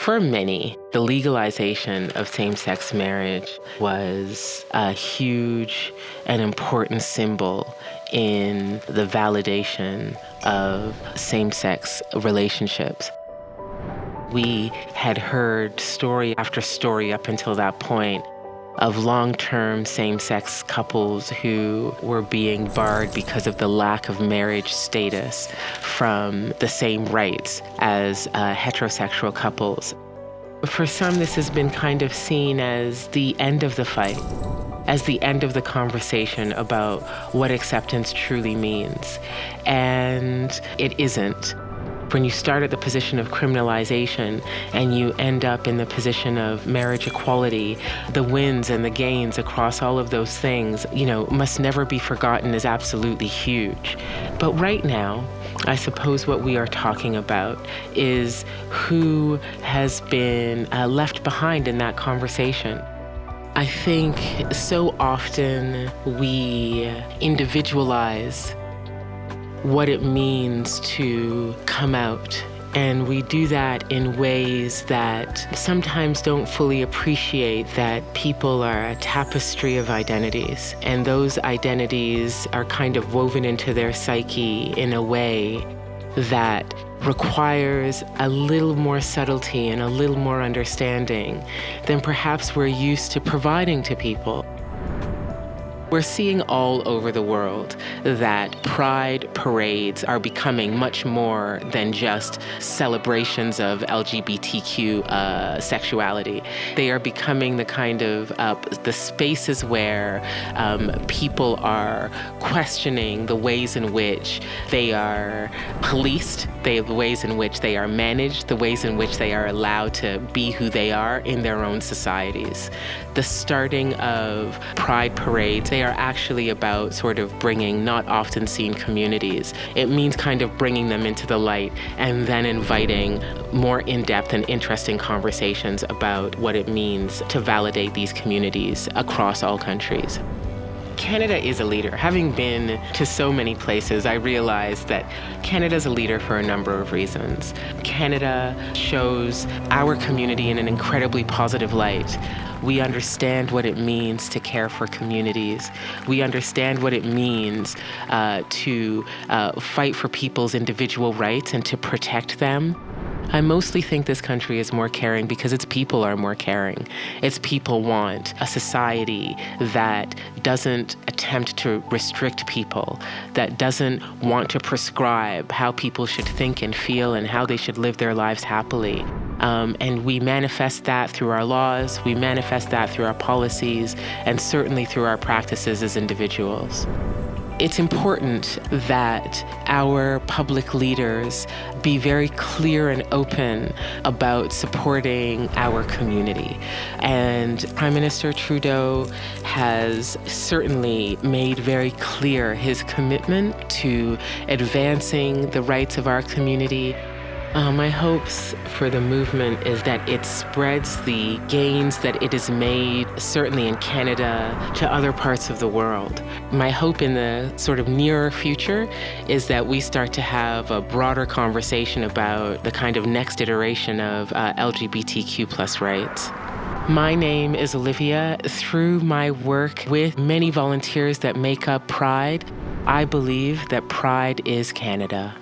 For many, the legalization of same-sex marriage was a huge and important symbol in the validation of same-sex relationships. We had heard story after story up until that point of long-term same-sex couples who were being barred because of the lack of marriage status from the same rights as heterosexual couples. For some, this has been kind of seen as the end of the fight, as the end of the conversation about what acceptance truly means. And it isn't. When you start at the position of criminalization and you end up in the position of marriage equality, the wins and the gains across all of those things, must never be forgotten as absolutely huge. But right now, I suppose what we are talking about is who has been left behind in that conversation. I think so often we individualize what it means to come out. And we do that in ways that sometimes don't fully appreciate that people are a tapestry of identities. And those identities are kind of woven into their psyche in a way that requires a little more subtlety and a little more understanding than perhaps we're used to providing to people. We're seeing all over the world that pride parades are becoming much more than just celebrations of LGBTQ sexuality. They are becoming the kind of the spaces where people are questioning the ways in which they are policed, the ways in which they are managed, the ways in which they are allowed to be who they are in their own societies. The starting of pride parades, they are actually about sort of bringing not often seen communities. It means kind of bringing them into the light and then inviting more in-depth and interesting conversations about what it means to validate these communities across all countries. Canada is a leader. Having been to so many places, I realized that Canada's a leader for a number of reasons. Canada shows our community in an incredibly positive light. We understand what it means to care for communities. We understand what it means to fight for people's individual rights and to protect them. I mostly think this country is more caring because its people are more caring. Its people want a society that doesn't attempt to restrict people, that doesn't want to prescribe how people should think and feel and how they should live their lives happily. And we manifest that through our laws, we manifest that through our policies, and certainly through our practices as individuals. It's important that our public leaders be very clear and open about supporting our community. And Prime Minister Trudeau has certainly made very clear his commitment to advancing the rights of our community. My hopes for the movement is that it spreads the gains that it has made, certainly in Canada, to other parts of the world. My hope in the sort of nearer future is that we start to have a broader conversation about the kind of next iteration of LGBTQ+ rights. My name is Olivia. Through my work with many volunteers that make up Pride, I believe that Pride is Canada.